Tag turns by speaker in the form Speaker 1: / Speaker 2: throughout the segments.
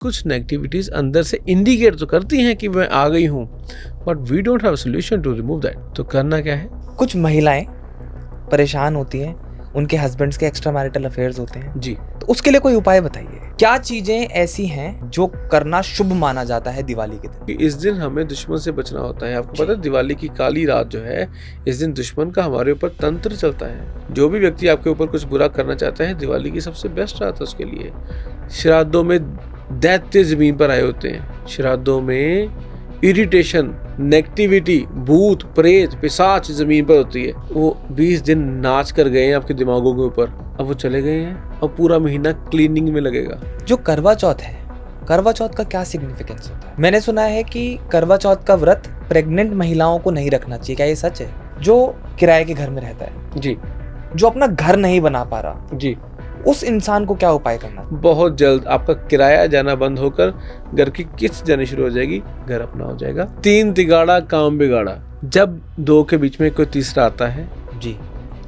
Speaker 1: कुछ नेगेटिविटीज़ अंदर से इंडिकेट तो करती हैं कि मैं आ गई हूँ, but we don't have solution to remove that. तो करना क्या है?
Speaker 2: कुछ महिलाएं परेशान होती हैं, उनके हस्बैंड्स के एक्स्ट्रा मैरिटल अफेयर्स होते हैं
Speaker 1: जी,
Speaker 2: तो उसके लिए कोई उपाय बताइए। क्या चीजें ऐसी हैं जो करना शुभ माना जाता है दिवाली के दिन?
Speaker 1: कि इस दिन हमें दुश्मन से बचना होता है। आपको पता है दिवाली की काली रात जो है, इस दिन दुश्मन का हमारे ऊपर तंत्र चलता है। जो भी व्यक्ति आपके ऊपर कुछ बुरा करना चाहता है, दिवाली की सबसे बेस्ट रात है उसके लिए। श्राद्धों में दैत्य जमीन पर आए होते हैं, श्राद्धों में इरिटेशन, नेगेटिविटी, भूत प्रेत पिशाच जमीन पर होती है। वो 20 दिन नाच कर गए हैं आपके दिमागों के ऊपर, अब वो चले गए हैं और पूरा महीना क्लीनिंग में लगेगा।
Speaker 2: जो करवा चौथ है, करवा चौथ का क्या सिग्निफिकेंस होता है? मैंने सुना है कि करवा चौथ का व्रत प्रेग्नेंट महिलाओं को नहीं रखना चाहिए, क्या ये सच है? जो किराए के घर में रहता है,
Speaker 1: जी,
Speaker 2: जो अपना घर नहीं बना पा रहा,
Speaker 1: जी,
Speaker 2: उस इंसान को क्या उपाय करना?
Speaker 1: बहुत जल्द आपका किराया जाना बंद होकर घर की किस्त जानी शुरू हो जाएगी, घर अपना हो जाएगा। 3 तिगाड़ा काम बिगाड़ा। जब 2 के बीच में कोई तीसरा आता है
Speaker 2: जी,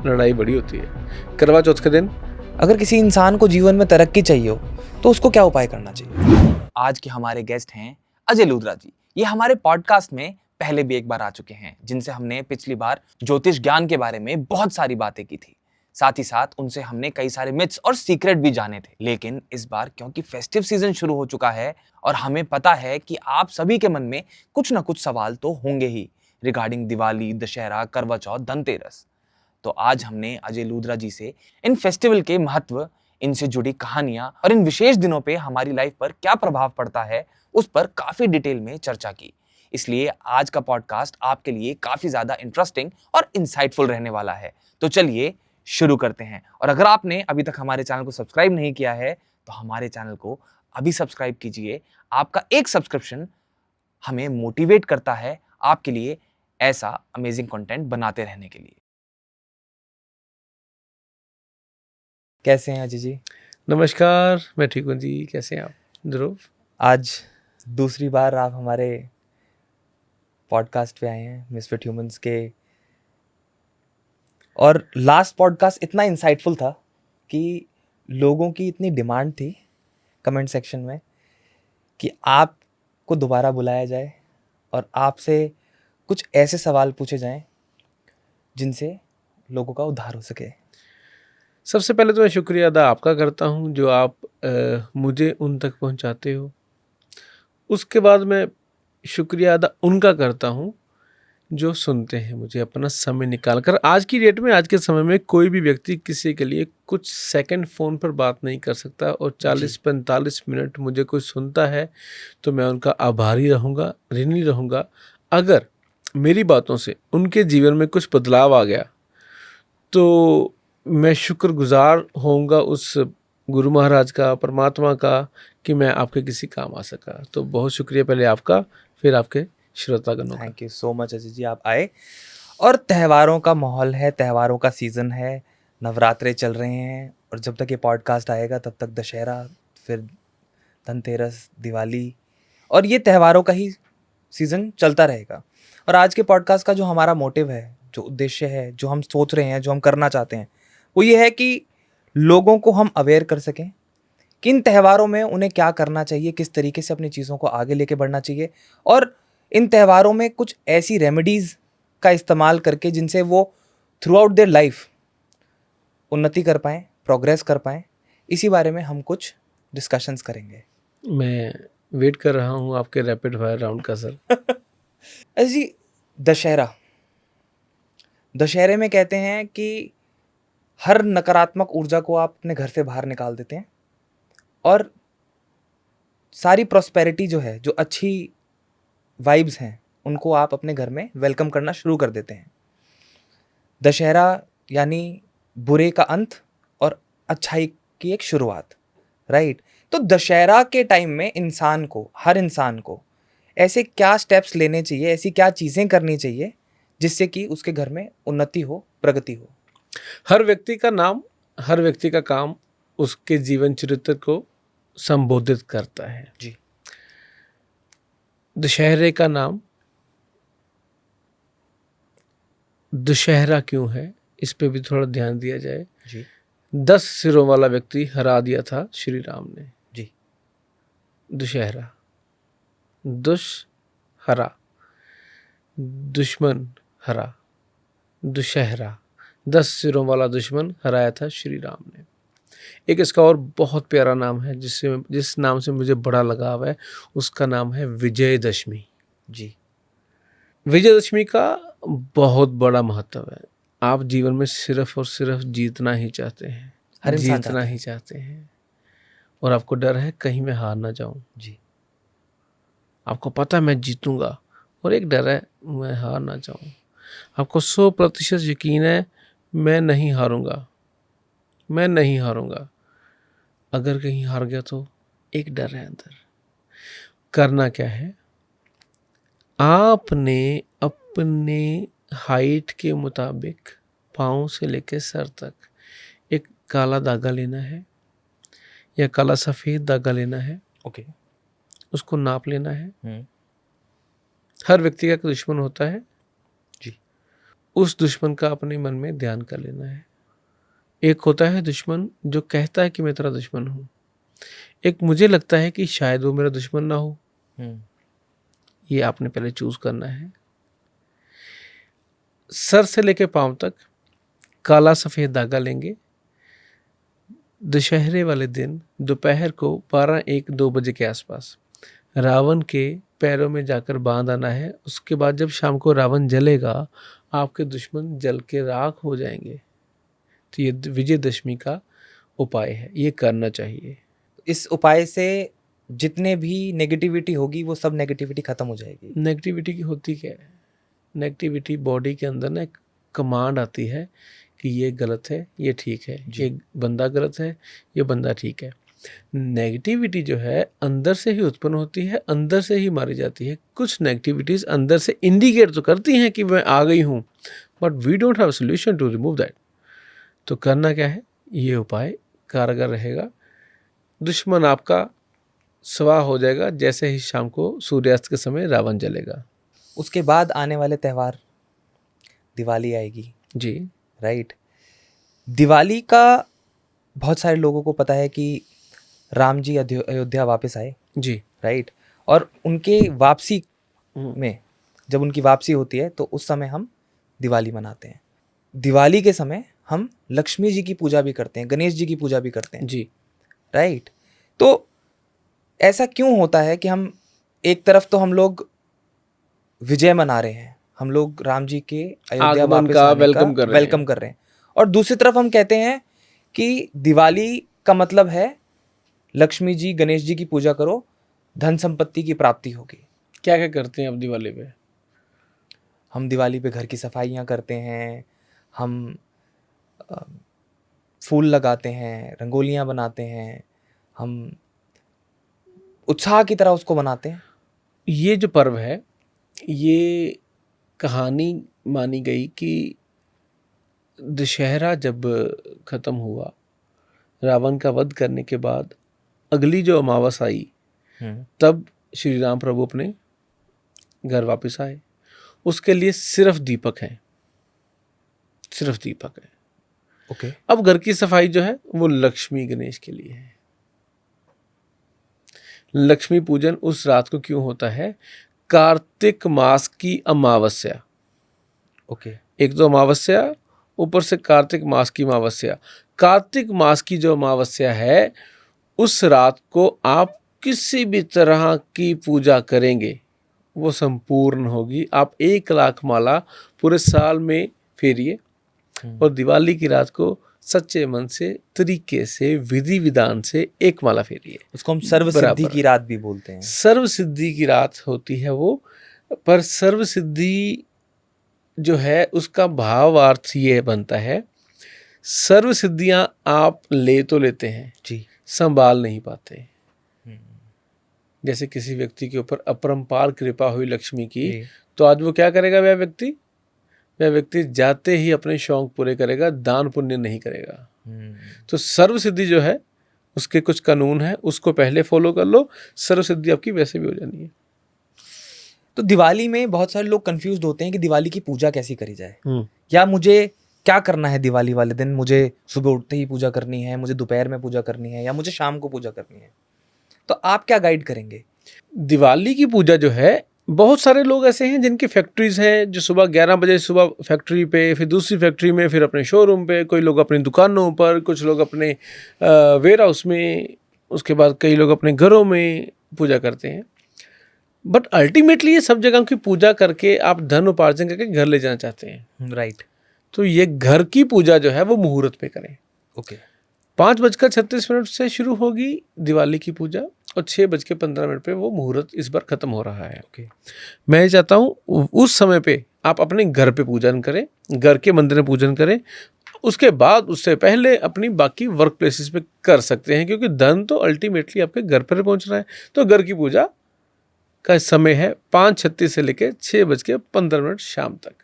Speaker 1: लड़ाई बड़ी होती है। करवा चौथ के दिन
Speaker 2: अगर किसी इंसान को जीवन में तरक्की चाहिए हो तो उसको क्या उपाय करना चाहिए? आज के हमारे गेस्ट हैं अजय लूथरा जी। ये हमारे पॉडकास्ट में पहले भी एक बार आ चुके हैं, जिनसे हमने पिछली बार ज्योतिष ज्ञान के बारे में बहुत सारी बातें की थी। साथ ही साथ उनसे हमने कई सारे मिथ्स और सीक्रेट भी जाने थे। लेकिन इस बार क्योंकि फेस्टिव सीजन शुरू हो चुका है और हमें पता है कि आप सभी के मन में कुछ ना कुछ सवाल तो होंगे ही रिगार्डिंग दिवाली, दशहरा, करवा चौथ, धनतेरस। तो आज हमने अजय लूथरा जी से इन फेस्टिवल के महत्व, इनसे जुड़ी कहानियां और इन विशेष दिनों पे हमारी लाइफ पर क्या प्रभाव पड़ता है उस पर काफी डिटेल में चर्चा की। इसलिए आज का पॉडकास्ट आपके लिए काफी ज्यादा इंटरेस्टिंग और इंसाइटफुल रहने वाला है। तो चलिए शुरू करते हैं। और अगर आपने अभी तक हमारे चैनल को सब्सक्राइब नहीं किया है तो हमारे चैनल को अभी सब्सक्राइब कीजिए। आपका एक सब्सक्रिप्शन हमें मोटिवेट करता है आपके लिए ऐसा अमेजिंग कंटेंट बनाते रहने के लिए। कैसे हैं अजय जी?
Speaker 1: नमस्कार, मैं ठीक हूँ जी। कैसे हैं आप ध्रुव?
Speaker 2: आज दूसरी बार आप हमारे पॉडकास्ट पे आए हैं मिसफिट ह्यूमंस के, और लास्ट पॉडकास्ट इतना इंसाइटफुल था कि लोगों की इतनी डिमांड थी कमेंट सेक्शन में कि आपको दोबारा बुलाया जाए और आपसे कुछ ऐसे सवाल पूछे जाएं जिनसे लोगों का उद्धार हो सके।
Speaker 1: सबसे पहले तो मैं शुक्रिया अदा आपका करता हूँ जो आप मुझे उन तक पहुँचाते हो। उसके बाद मैं शुक्रिया अदा उनका करता हूँ जो सुनते हैं मुझे अपना समय निकाल कर। आज की डेट में, आज के समय में कोई भी व्यक्ति किसी के लिए कुछ सेकंड फ़ोन पर बात नहीं कर सकता, और 40-45 मिनट मुझे कोई सुनता है तो मैं उनका आभारी रहूँगा, ऋणी रहूँगा। अगर मेरी बातों से उनके जीवन में कुछ बदलाव आ गया तो मैं शुक्रगुजार होऊंगा उस गुरु महाराज का, परमात्मा का, कि मैं आपके किसी काम आ सका। तो बहुत शुक्रिया पहले आपका, फिर आपके श्रोतागणों का।
Speaker 2: Thank you so much Ajay ji, आप आए। और त्योहारों का माहौल है, त्योहारों का सीज़न है, नवरात्रे चल रहे हैं और जब तक ये पॉडकास्ट आएगा तब तक दशहरा, फिर धनतेरस, दिवाली, और ये त्योहारों का ही सीज़न चलता रहेगा। और आज के पॉडकास्ट का जो हमारा मोटिव है, जो उद्देश्य है, जो हम सोच रहे हैं, जो हम करना चाहते हैं, वो ये है कि लोगों को हम अवेयर कर सकें कि इन त्योहारों में उन्हें क्या करना चाहिए, किस तरीके से अपनी चीज़ों को आगे लेके बढ़ना चाहिए, और इन त्योहारों में कुछ ऐसी रेमेडीज़ का इस्तेमाल करके जिनसे वो थ्रू आउट देयर लाइफ उन्नति कर पाएँ, प्रोग्रेस कर पाएँ। इसी बारे में हम कुछ डिस्कशंस करेंगे।
Speaker 1: मैं वेट कर रहा हूँ आपके रैपिड फायर राउंड का सर।
Speaker 2: अजय जी, दशहरा, दशहरे में कहते हैं कि हर नकारात्मक ऊर्जा को आप अपने घर से बाहर निकाल देते हैं और सारी प्रॉस्पेरिटी जो है, जो अच्छी वाइब्स हैं, उनको आप अपने घर में वेलकम करना शुरू कर देते हैं। दशहरा यानी बुरे का अंत और अच्छाई की एक शुरुआत, राइट? तो दशहरा के टाइम में इंसान को, हर इंसान को ऐसे क्या स्टेप्स लेने चाहिए, ऐसी क्या चीज़ें करनी चाहिए जिससे कि उसके घर में उन्नति हो, प्रगति हो?
Speaker 1: हर व्यक्ति का नाम, हर व्यक्ति का काम उसके जीवन चरित्र को संबोधित करता है।
Speaker 2: जी,
Speaker 1: दशहरे का नाम दशहरा क्यों है, इस पे भी थोड़ा ध्यान दिया जाए।
Speaker 2: जी,
Speaker 1: 10 सिरों वाला व्यक्ति हरा दिया था श्री राम ने।
Speaker 2: जी,
Speaker 1: दुशहरा, दुशहरा, दुश्मन हरा, दुशहरा, 10 सिरों वाला दुश्मन हराया था श्री राम ने। एक इसका और बहुत प्यारा नाम है जिस नाम से मुझे बड़ा लगाव है, उसका नाम है विजयदशमी
Speaker 2: जी।
Speaker 1: विजयदशमी का बहुत बड़ा महत्व है। आप जीवन में सिर्फ और सिर्फ जीतना ही चाहते हैं,
Speaker 2: हर इंसान
Speaker 1: जीतना
Speaker 2: चाहता है।
Speaker 1: ही चाहते हैं, और आपको डर है कहीं मैं हार ना जाऊं।
Speaker 2: जी।
Speaker 1: आपको पता है मैं जीतूंगा, और एक डर है मैं हार ना जाऊं। आपको 100% यकीन है मैं नहीं हारूंगा, मैं नहीं हारूंगा। अगर कहीं हार गया तो एक डर है अंदर। करना क्या है, आपने अपने हाइट के मुताबिक पाँव से लेकर सर तक एक काला धागा लेना है या काला सफ़ेद धागा लेना है,
Speaker 2: ओके।
Speaker 1: उसको नाप लेना है। हर व्यक्ति का एक दुश्मन होता है
Speaker 2: जी।
Speaker 1: उस दुश्मन का अपने मन में ध्यान कर लेना है। एक होता है दुश्मन जो कहता है कि मैं तेरा दुश्मन हूँ, एक मुझे लगता है कि शायद वो मेरा दुश्मन ना हो। ये आपने पहले चूज करना है। सर से लेके पांव तक काला सफ़ेद धागा लेंगे। दशहरे वाले दिन दोपहर को 12-1-2 बजे के आसपास रावण के पैरों में जाकर बांध आना है। उसके बाद जब शाम को रावण जलेगा, आपके दुश्मन जल के राख हो जाएंगे। तो ये विजयदशमी का उपाय है, ये करना चाहिए।
Speaker 2: इस उपाय से जितने भी नेगेटिविटी होगी वो सब नेगेटिविटी खत्म हो जाएगी।
Speaker 1: नेगेटिविटी की होती क्या है, नेगेटिविटी बॉडी के अंदर ना एक कमांड आती है कि ये गलत है, ये ठीक है, ये बंदा गलत है, ये बंदा ठीक है। नेगेटिविटी जो है अंदर से ही उत्पन्न होती है, अंदर से ही मारी जाती है। कुछ नेगेटिविटीज अंदर से इंडिकेट तो करती हैं कि मैं आ गई हूँ, but we don't have solution to remove that. तो करना क्या है, ये उपाय कारगर रहेगा। दुश्मन आपका स्वाह हो जाएगा जैसे ही शाम को सूर्यास्त के समय रावण जलेगा।
Speaker 2: उसके बाद आने वाले त्यौहार दिवाली आएगी
Speaker 1: जी।
Speaker 2: राइट। दिवाली का बहुत सारे लोगों को पता है कि राम जी अयोध्या वापस आए।
Speaker 1: जी।
Speaker 2: राइट। और उनके वापसी में जब उनकी वापसी होती है तो उस समय हम दिवाली मनाते हैं। दिवाली के समय हम लक्ष्मी जी की पूजा भी करते हैं, गणेश जी की पूजा भी करते हैं।
Speaker 1: जी।
Speaker 2: राइट। तो ऐसा क्यों होता है कि हम एक तरफ तो हम लोग विजय मना रहे हैं, हम लोग राम जी के अयोध्या वापस आने का वेलकम कर रहे हैं, और दूसरी तरफ हम कहते हैं कि दिवाली का मतलब है लक्ष्मी जी गणेश जी की पूजा करो, धन संपत्ति की प्राप्ति होगी।
Speaker 1: क्या क्या करते हैं अब दिवाली पे?
Speaker 2: हम दिवाली पे घर की सफाइयाँ करते हैं, हम फूल लगाते हैं, रंगोलियाँ बनाते हैं, हम उत्साह की तरह उसको मनाते हैं।
Speaker 1: ये जो पर्व है, ये कहानी मानी गई कि दशहरा जब ख़त्म हुआ, रावण का वध करने के बाद अगली जो अमावस आई, तब श्री राम प्रभु अपने घर वापस आए। उसके लिए सिर्फ दीपक हैं, सिर्फ दीपक है।
Speaker 2: ओके।
Speaker 1: अब घर की सफाई जो है वो लक्ष्मी गणेश के लिए है। लक्ष्मी पूजन उस रात को क्यों होता है? कार्तिक मास की अमावस्या।
Speaker 2: ओके।
Speaker 1: एक तो अमावस्या, ऊपर से कार्तिक मास की अमावस्या। कार्तिक मास की जो अमावस्या है, उस रात को आप किसी भी तरह की पूजा करेंगे वो संपूर्ण होगी। आप 1 लाख माला पूरे साल में फेरिए, और दिवाली की रात को सच्चे मन से, तरीके से, विधि विधान से 1 माला फेरिए।
Speaker 2: उसको हम सर्व सिद्धि की रात भी बोलते हैं।
Speaker 1: सर्व सिद्धि की रात होती है वो, पर सर्व सिद्धि जो है उसका भावार्थ ये बनता है, सर्व सिद्धियां आप ले तो लेते हैं
Speaker 2: जी,
Speaker 1: संभाल नहीं पाते। जैसे किसी व्यक्ति के ऊपर अपरंपार कृपा हुई लक्ष्मी की, तो आज वो क्या करेगा? वह व्यक्ति जाते ही अपने शौक पूरे करेगा, दान पुण्य नहीं करेगा। तो सर्व सिद्धि जो है उसके कुछ कानून है, उसको पहले फॉलो कर लो, सर्व सिद्धि आपकी वैसे भी हो जानी है।
Speaker 2: तो दिवाली में बहुत सारे लोग कंफ्यूज्ड होते हैं कि दिवाली की पूजा कैसी करी जाए, या मुझे क्या करना है दिवाली वाले दिन। मुझे सुबह उठते ही पूजा करनी है, मुझे दोपहर में पूजा करनी है, या मुझे शाम को पूजा करनी है। तो तो आप क्या गाइड करेंगे?
Speaker 1: दिवाली की पूजा जो है, बहुत सारे लोग ऐसे हैं जिनकी फैक्ट्रीज हैं, जो सुबह 11 बजे सुबह फैक्ट्री पे, फिर दूसरी फैक्ट्री में, फिर अपने शोरूम पे, कोई लोग अपनी दुकानों पर, कुछ लोग अपने वेयर हाउस में, उसके बाद कई लोग अपने घरों में पूजा करते हैं। बट अल्टीमेटली ये सब जगह की पूजा करके आप धन उपार्जन करके घर ले जाना चाहते हैं,
Speaker 2: राइट।
Speaker 1: तो ये घर की पूजा जो है वो मुहूर्त पे करें।
Speaker 2: ओके।
Speaker 1: 5:36 से शुरू होगी दिवाली की पूजा और 6:15 पे वो मुहूर्त इस बार खत्म हो रहा है।
Speaker 2: ओके।
Speaker 1: मैं चाहता हूँ उस समय पे आप अपने घर पे पूजन करें, घर के मंदिर में पूजन करें। उसके बाद उससे पहले अपनी बाकी वर्क प्लेसेस पे कर सकते हैं, क्योंकि धन तो अल्टीमेटली आपके घर पर पहुंच रहा है। तो घर की पूजा का समय है 5:36 से लेकर 6:15 शाम तक।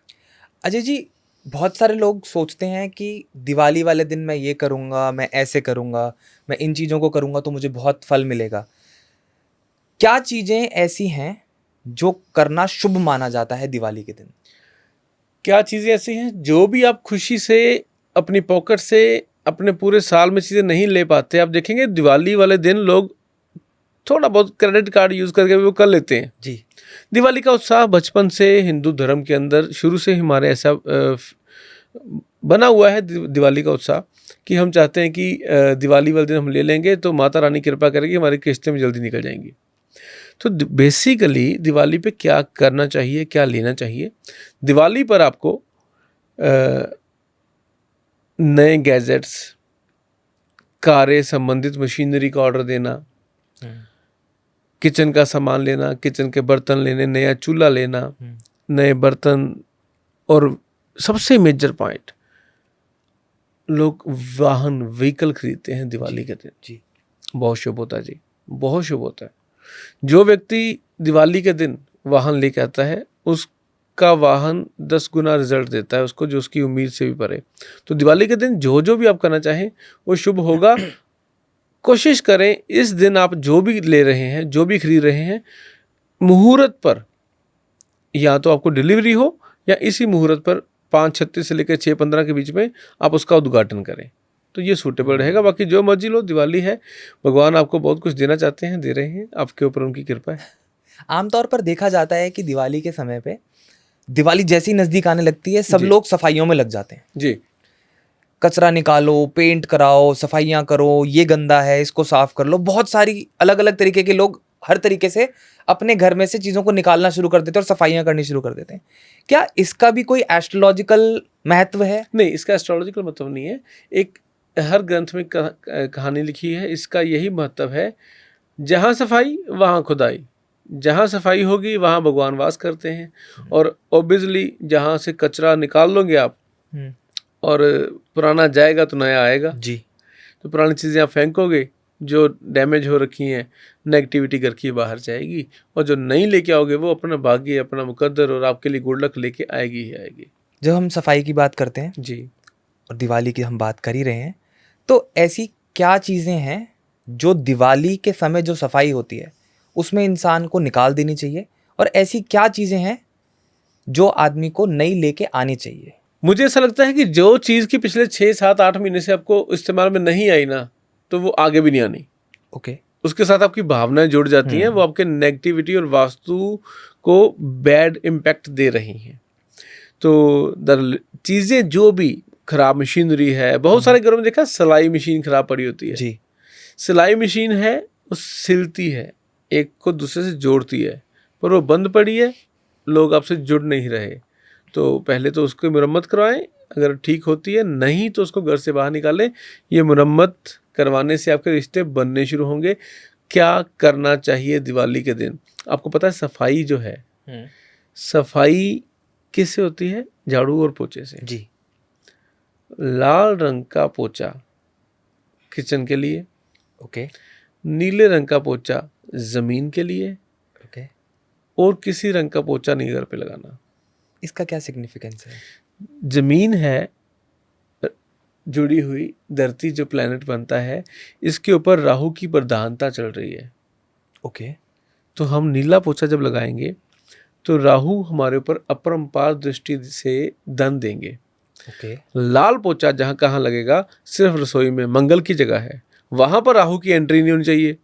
Speaker 2: अजय जी, बहुत सारे लोग सोचते हैं कि दिवाली वाले दिन मैं ये करूँगा, मैं ऐसे करूँगा, मैं इन चीज़ों को करूँगा तो मुझे बहुत फल मिलेगा। क्या चीज़ें ऐसी हैं जो करना शुभ माना जाता है दिवाली के दिन?
Speaker 1: क्या चीज़ें ऐसी हैं जो भी आप खुशी से अपनी पॉकेट से अपने पूरे साल में चीज़ें नहीं ले पाते, आप देखेंगे दिवाली वाले दिन लोग थोड़ा बहुत क्रेडिट कार्ड यूज़ करके भी वो कर लेते हैं।
Speaker 2: जी।
Speaker 1: दिवाली का उत्साह बचपन से हिंदू धर्म के अंदर शुरू से ही हमारे ऐसा बना हुआ है दिवाली का उत्साह कि हम चाहते हैं कि दिवाली वाले दिन हम ले लेंगे तो माता रानी कृपा करेगी, हमारी किस्तें में जल्दी निकल जाएंगी। तो बेसिकली दिवाली पे क्या करना चाहिए, क्या लेना चाहिए? दिवाली पर आपको नए गैजेट्स, कारें, संबंधित मशीनरी का ऑर्डर देना, किचन का सामान लेना, किचन के बर्तन लेने, नया चूल्हा लेना, नए बर्तन, और सबसे मेजर पॉइंट, लोग वाहन व्हीकल खरीदते हैं दिवाली के दिन।
Speaker 2: जी।
Speaker 1: बहुत शुभ होता है जी, बहुत शुभ होता है। जो व्यक्ति दिवाली के दिन वाहन लेके आता है उसका वाहन 10 गुना रिजल्ट देता है उसको, जो उसकी उम्मीद से भी परे। तो दिवाली के दिन जो भी आप करना चाहें वो शुभ होगा। कोशिश करें इस दिन आप जो भी ले रहे हैं, जो भी खरीद रहे हैं, मुहूर्त पर या तो आपको डिलीवरी हो या इसी मुहूर्त पर 5:36 से लेकर 6:15 के बीच में आप उसका उद्घाटन करें, तो ये सूटेबल रहेगा। बाकी जो मर्जी लो, दिवाली है, भगवान आपको बहुत कुछ देना चाहते हैं, दे रहे हैं, आपके ऊपर उनकी कृपा है।
Speaker 2: आमतौर पर देखा जाता है कि दिवाली के समय पे, दिवाली जैसी नज़दीक आने लगती है, सब
Speaker 1: जी।
Speaker 2: लोग सफाइयों में लग जाते हैं।
Speaker 1: जी
Speaker 2: कचरा निकालो, पेंट कराओ, सफाइयाँ करो, ये गंदा है इसको साफ कर लो। बहुत सारी अलग अलग तरीके के लोग हर तरीके से अपने घर में से चीज़ों को निकालना शुरू कर देते हैं और सफाइयाँ करनी शुरू कर देते हैं। क्या इसका भी कोई एस्ट्रोलॉजिकल महत्व है?
Speaker 1: नहीं, इसका एस्ट्रोलॉजिकल मतलब नहीं है। एक हर ग्रंथ में कहानी लिखी है, इसका यही महत्व है, जहाँ सफाई वहाँ खुदाई। जहाँ सफाई होगी वहाँ भगवान वास करते हैं। और ऑब्वियसली जहाँ से कचरा निकाल लोगे आप और पुराना जाएगा तो नया आएगा।
Speaker 2: जी।
Speaker 1: तो पुरानी चीज़ें आप फेंकोगे, जो डैमेज हो रखी हैं, नेगेटिविटी घर की बाहर जाएगी, और जो नहीं लेके आओगे वो अपना भाग्य, अपना मुकद्दर और आपके लिए गुड लक लेके आएगी ही आएगी।
Speaker 2: जब हम सफाई की बात करते हैं
Speaker 1: जी।
Speaker 2: और दिवाली की हम बात कर ही रहे हैं, तो ऐसी क्या चीज़ें हैं जो दिवाली के समय जो सफाई होती है उसमें इंसान को निकाल देनी चाहिए, और ऐसी क्या चीज़ें हैं जो आदमी को नई लेके आनी चाहिए?
Speaker 1: मुझे ऐसा लगता है कि जो चीज़ की पिछले 6, 7, 8 महीने से आपको इस्तेमाल में नहीं आई ना, तो वो आगे भी नहीं आनी।
Speaker 2: ओके।
Speaker 1: उसके साथ आपकी भावनाएं जुड़ जाती हैं, वो आपके नेगेटिविटी और वास्तु को बैड इम्पैक्ट दे रही हैं। तो चीज़ें जो भी खराब मशीनरी है, बहुत सारे घरों में देखा सिलाई मशीन खराब पड़ी होती है।
Speaker 2: जी।
Speaker 1: सिलाई मशीन है, वो सिलती है, एक को दूसरे से जोड़ती है, पर वो बंद पड़ी है, लोग आपसे जुड़ नहीं रहे। तो पहले तो उसको मुरम्मत करवाएं, अगर ठीक होती है, नहीं तो उसको घर से बाहर निकालें। ये मुरम्मत करवाने से आपके रिश्ते बनने शुरू होंगे। क्या करना चाहिए दिवाली के दिन? आपको पता है सफाई जो है, सफाई किससे होती है? झाड़ू और पोछे से।
Speaker 2: जी।
Speaker 1: लाल रंग का पोछा किचन के लिए,
Speaker 2: ओके।
Speaker 1: नीले रंग का पोछा जमीन के लिए,
Speaker 2: ओके।
Speaker 1: और किसी रंग का पोछा नहीं घर पे लगाना।
Speaker 2: इसका क्या सिग्निफिकेंस है?
Speaker 1: जमीन है जुड़ी हुई, धरती जो प्लेनेट बनता है, इसके ऊपर राहु की प्रधानता चल रही है।
Speaker 2: ओके।
Speaker 1: तो हम नीला पोछा जब लगाएंगे तो राहु हमारे ऊपर अपरंपार दृष्टि से धन देंगे।
Speaker 2: ओके।
Speaker 1: लाल पोछा जहाँ कहाँ लगेगा? सिर्फ रसोई में, मंगल की जगह है, वहाँ पर राहु की एंट्री नहीं होनी चाहिए।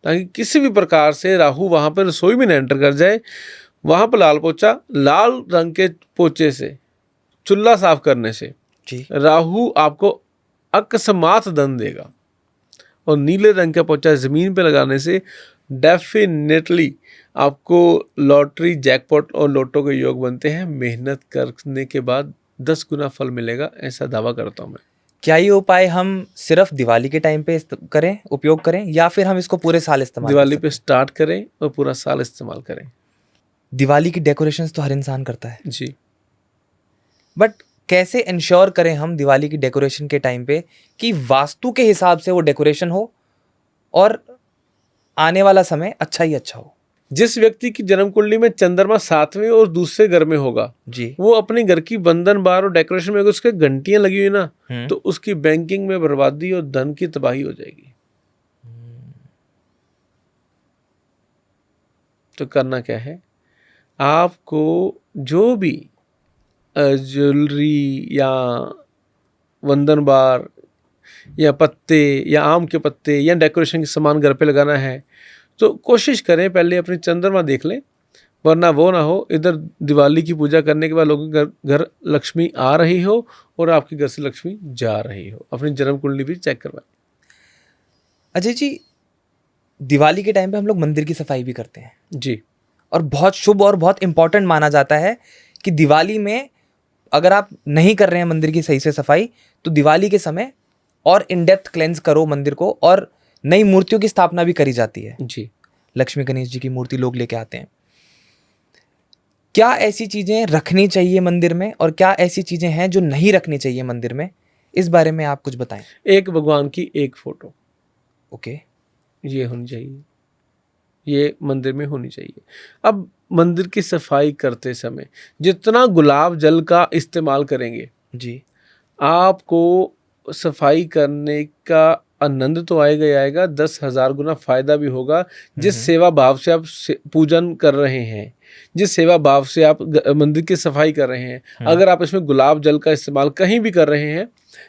Speaker 1: ताकि किसी भी प्रकार से राहु वहां पर रसोई में न एंटर कर जाए। वहां पर लाल पोचा, लाल रंग के पोचे से, चूल्हा साफ करने से
Speaker 2: जी।
Speaker 1: राहु आपको अकस्मात धन देगा। और नीले रंग का पोचा जमीन पे लगाने से डेफिनेटली आपको लॉटरी, जैकपॉट और लोटो के योग बनते हैं। मेहनत करने के बाद 10 गुना फल मिलेगा, ऐसा दावा करता हूं मैं।
Speaker 2: क्या ये उपाय हम सिर्फ दिवाली के टाइम पे करें, उपयोग करें, या फिर हम इसको पूरे साल इस्तेमाल कर
Speaker 1: दिवाली
Speaker 2: सकते
Speaker 1: पे स्टार्ट करें और पूरा साल इस्तेमाल करें।
Speaker 2: हैं? दिवाली की डेकोरेशंस तो हर इंसान करता है,
Speaker 1: जी।
Speaker 2: बट कैसे इंश्योर करें हम दिवाली की डेकोरेशन के टाइम पे कि वास्तु के हिसाब से वो डेकोरेशन हो और आने वाला समय अच्छा ही अच्छा हो?
Speaker 1: जिस व्यक्ति की जन्म कुंडली में चंद्रमा 7वें और दूसरे घर में होगा,
Speaker 2: जी।
Speaker 1: वो अपने घर की बंधन बार और डेकोरेशन में अगर उसके घंटियां लगी हुई ना, तो उसकी बैंकिंग में बर्बादी और धन की तबाही हो जाएगी। तो करना क्या है, आपको जो भी ज्वेलरी या वंदन बार या पत्ते या आम के पत्ते या डेकोरेशन के सामान घर पे लगाना है, तो कोशिश करें पहले अपनी चंद्रमा देख लें, वरना वो ना हो इधर दिवाली की पूजा करने के बाद लोगों के घर लक्ष्मी आ रही हो और आपके घर से लक्ष्मी जा रही हो। अपनी जन्म कुंडली भी चेक करवाएं।
Speaker 2: अजय जी, दिवाली के टाइम पे हम लोग मंदिर की सफाई भी करते हैं
Speaker 1: जी।
Speaker 2: और बहुत शुभ और बहुत इंपॉर्टेंट माना जाता है कि दिवाली में अगर आप नहीं कर रहे हैं मंदिर की सही से सफाई, तो दिवाली के समय और इन डेप्थ क्लेंस करो मंदिर को, और नई मूर्तियों की स्थापना भी करी जाती है।
Speaker 1: जी।
Speaker 2: लक्ष्मी गणेश जी की मूर्ति लोग लेके आते हैं। क्या ऐसी चीजें रखनी चाहिए मंदिर में और क्या ऐसी चीजें हैं जो नहीं रखनी चाहिए मंदिर में? इस बारे में आप कुछ बताएं।
Speaker 1: एक भगवान की एक फोटो,
Speaker 2: ओके,
Speaker 1: ये होनी चाहिए, ये मंदिर में होनी चाहिए। अब मंदिर की सफाई करते समय जितना गुलाब जल का इस्तेमाल करेंगे
Speaker 2: जी,
Speaker 1: आपको सफाई करने का आनंद तो आएगा ही आएगा, 10,000 गुना फायदा भी होगा। जिस सेवा भाव से आप पूजन कर रहे हैं, जिस सेवा भाव से आप मंदिर की सफाई कर रहे हैं, अगर आप इसमें गुलाब जल का इस्तेमाल कहीं भी कर रहे हैं,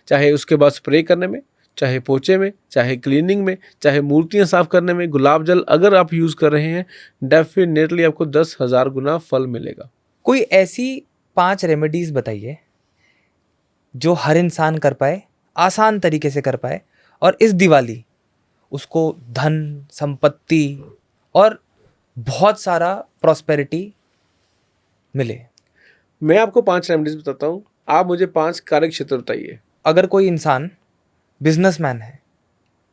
Speaker 1: चाहे उसके बाद स्प्रे करने में, चाहे पोछे में, चाहे क्लीनिंग में, चाहे मूर्तियां साफ करने में, गुलाब जल अगर आप यूज कर रहे हैं, डेफिनेटली आपको 10,000 गुना फल मिलेगा।
Speaker 2: कोई ऐसी 5 रेमेडीज बताइए जो हर इंसान कर पाए, आसान तरीके से कर पाए, और इस दिवाली उसको धन, संपत्ति और बहुत सारा प्रॉस्पेरिटी मिले।
Speaker 1: मैं आपको 5 रेमेडीज बताता हूँ, आप मुझे 5 कार्य क्षेत्र बताइए।
Speaker 2: अगर कोई इंसान बिजनेसमैन है,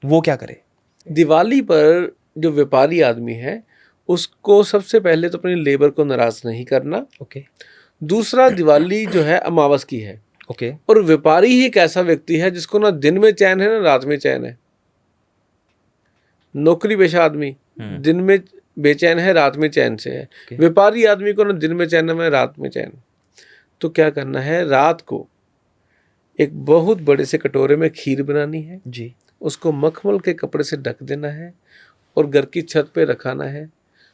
Speaker 2: वो क्या करे?
Speaker 1: दिवाली पर जो व्यापारी आदमी है, उसको सबसे पहले तो अपनी लेबर को नाराज नहीं करना।
Speaker 2: ओके।
Speaker 1: दूसरा, दिवाली जो है अमावस की है।
Speaker 2: ओके।
Speaker 1: और व्यापारी ही एक ऐसा व्यक्ति है जिसको ना दिन में चैन है ना रात में चैन है। नौकरी पेशा आदमी दिन में बेचैन है, रात में चैन से है। व्यापारी आदमी को ना दिन में चैन है, रात में चैन। तो क्या करना है, रात को एक बहुत बड़े से कटोरे में खीर बनानी है
Speaker 2: जी,
Speaker 1: उसको मखमल के कपड़े से ढक देना है और घर की छत पे रखाना है।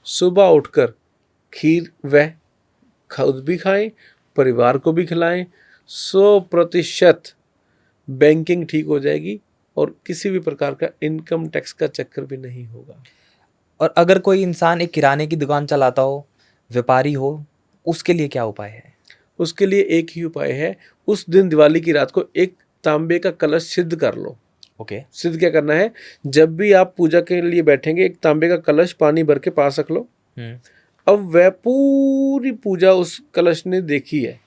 Speaker 1: सुबह उठकर खीर वह खुद भी खाएं, परिवार को भी खिलाएं। 100% बैंकिंग ठीक हो जाएगी और किसी भी प्रकार का इनकम टैक्स का चक्कर भी नहीं होगा।
Speaker 2: और अगर कोई इंसान एक किराने की दुकान चलाता हो, व्यापारी हो, उसके लिए क्या उपाय है?
Speaker 1: उसके लिए एक ही उपाय है, उस दिन दिवाली की रात को एक तांबे का कलश सिद्ध कर लो।
Speaker 2: ओके।
Speaker 1: सिद्ध क्या करना है, जब भी आप पूजा के लिए बैठेंगे, एक तांबे का कलश पानी भर के पास रख लो। अब वह पूरी पूजा उस कलश ने देखी है,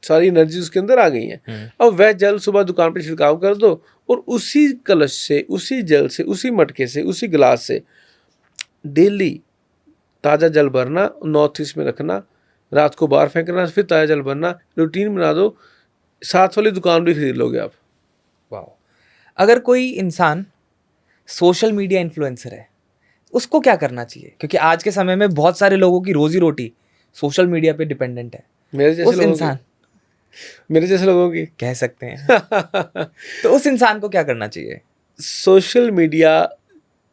Speaker 1: सारी एनर्जी उसके अंदर आ गई है। अब वह जल सुबह दुकान पे छिड़काव कर दो और उसी कलश से, उसी जल से, उसी मटके से, उसी गिलास से डेली ताज़ा जल भरना, नॉर्थ ईस्ट में रखना, रात को बाहर फेंकना, फिर ताज़ा जल भरना। रूटीन बना दो, साथ वाली दुकान भी खरीद लोगे आप।
Speaker 2: वाह। अगर कोई इंसान सोशल मीडिया इन्फ्लुएंसर है, उसको क्या करना चाहिए? क्योंकि आज के समय में बहुत सारे लोगों की रोजी रोटी सोशल मीडिया पे डिपेंडेंट है।
Speaker 1: मेरे जैसे लोगों की
Speaker 2: कह सकते हैं। तो उस इंसान को क्या करना चाहिए?
Speaker 1: सोशल मीडिया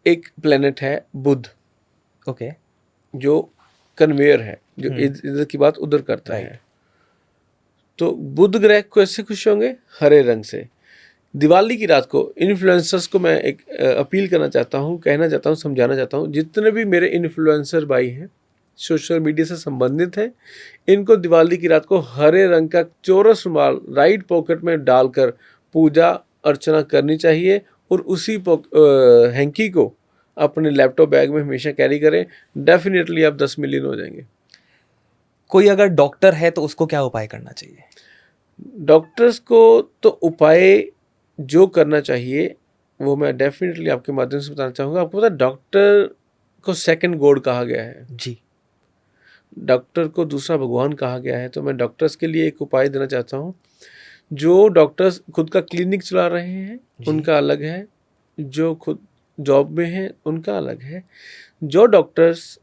Speaker 1: एक प्लेनेट है बुध।
Speaker 2: ओके।
Speaker 1: जो कन्वेयर है, जो इधर की बात उधर करता है। तो बुध ग्रह कैसे खुश होंगे? हरे रंग से। दिवाली की रात को इन्फ्लुएंसर्स को मैं एक अपील करना चाहता हूँ, कहना चाहता हूँ, समझाना चाहता हूँ, जितने भी मेरे इन्फ्लुएंसर भाई हैं, सोशल मीडिया से संबंधित हैं, इनको दिवाली की रात को हरे रंग का चौरस रुमाल राइट पॉकेट में डालकर पूजा अर्चना करनी चाहिए और उसी हैंकी को अपने लैपटॉप बैग में हमेशा कैरी करें। डेफिनेटली आप 10 मिलियन हो जाएंगे।
Speaker 2: कोई अगर डॉक्टर है तो उसको क्या उपाय करना चाहिए?
Speaker 1: डॉक्टर्स को तो उपाय जो करना चाहिए वो मैं डेफिनेटली आपके माध्यम से बताना चाहूँगा। आपको पता है डॉक्टर को सेकंड गॉड कहा गया है,
Speaker 2: जी।
Speaker 1: डॉक्टर को दूसरा भगवान कहा गया है। तो मैं डॉक्टर्स के लिए एक उपाय देना चाहता हूँ। जो डॉक्टर्स खुद का क्लिनिक चला रहे हैं
Speaker 2: जी।
Speaker 1: उनका अलग है, जो खुद जॉब में हैं उनका अलग है। जो डॉक्टर्स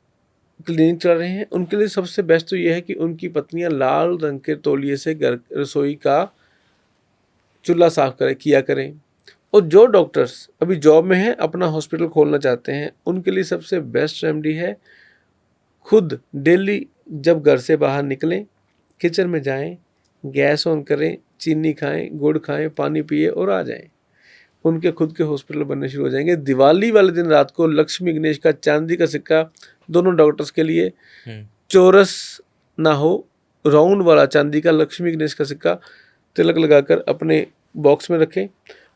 Speaker 1: क्लिनिक चला रहे हैं उनके लिए सबसे बेस्ट तो ये है कि उनकी पत्नियां लाल रंग के तौलिए से घर रसोई का चूल्हा साफ किया करें। और जो डॉक्टर्स अभी जॉब में हैं, अपना हॉस्पिटल खोलना चाहते हैं, उनके लिए सबसे बेस्ट रेमेडी है खुद डेली जब घर से बाहर निकलें, किचन में जाएं, गैस ऑन करें, चीनी खाएं, गुड़ खाएं, पानी पिए और आ जाएं। उनके खुद के हॉस्पिटल बनने शुरू हो जाएंगे। दिवाली वाले दिन रात को लक्ष्मी गणेश का चांदी का सिक्का दोनों डॉक्टर्स के लिए, चौरस ना हो, राउंड वाला चांदी का लक्ष्मी गणेश का सिक्का तिलक लगाकर अपने बॉक्स में रखें।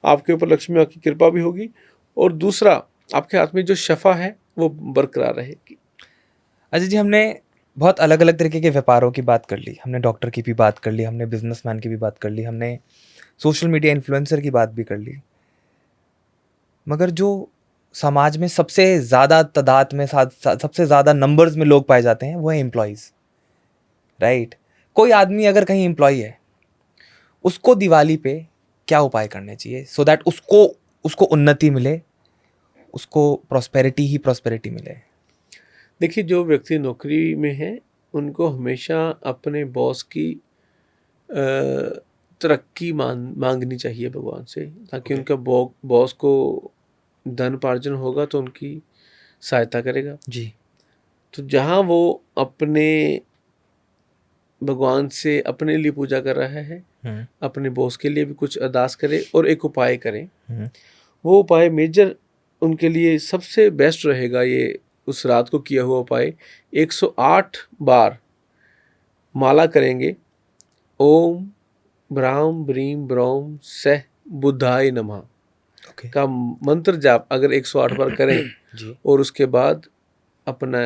Speaker 1: आपके ऊपर लक्ष्मी माँ की कृपा भी होगी और दूसरा आपके हाथ में जो शफा है वो बरकरार रहेगी।
Speaker 2: अजय जी, हमने बहुत अलग अलग तरीके के व्यापारों की बात कर ली, हमने डॉक्टर की भी बात कर ली, हमने बिजनेसमैन की भी बात कर ली, हमने सोशल मीडिया इन्फ्लुएंसर की बात भी कर ली, मगर जो समाज में सबसे ज़्यादा तादाद में सबसे ज़्यादा नंबर्स में लोग पाए जाते हैं वो है एम्प्लॉयज़, राइट? कोई आदमी अगर कहीं एम्प्लॉय है, उसको दिवाली पे क्या उपाय करने चाहिए सो दैट उसको उन्नति मिले, उसको प्रॉस्पेरिटी ही प्रॉस्पेरिटी मिले?
Speaker 1: देखिए, जो व्यक्ति नौकरी में है उनको हमेशा अपने बॉस की तरक्की मांगनी चाहिए भगवान से, ताकि
Speaker 2: Okay.
Speaker 1: उनका बॉस को धन पार्जन होगा तो उनकी सहायता करेगा।
Speaker 2: जी।
Speaker 1: तो जहाँ वो अपने भगवान से अपने लिए पूजा कर रहा है, अपने बॉस के लिए भी कुछ अरदास करे और एक उपाय करें। वो उपाय मेजर उनके लिए सबसे बेस्ट रहेगा। ये उस रात को किया हुआ उपाय 108 बार माला करेंगे, ओम ब्राम ब्रीम ब्रौम सह बुद्धाय नमः
Speaker 2: Okay.
Speaker 1: का मंत्र जाप अगर 108 बार करें
Speaker 2: जी।
Speaker 1: और उसके बाद अपना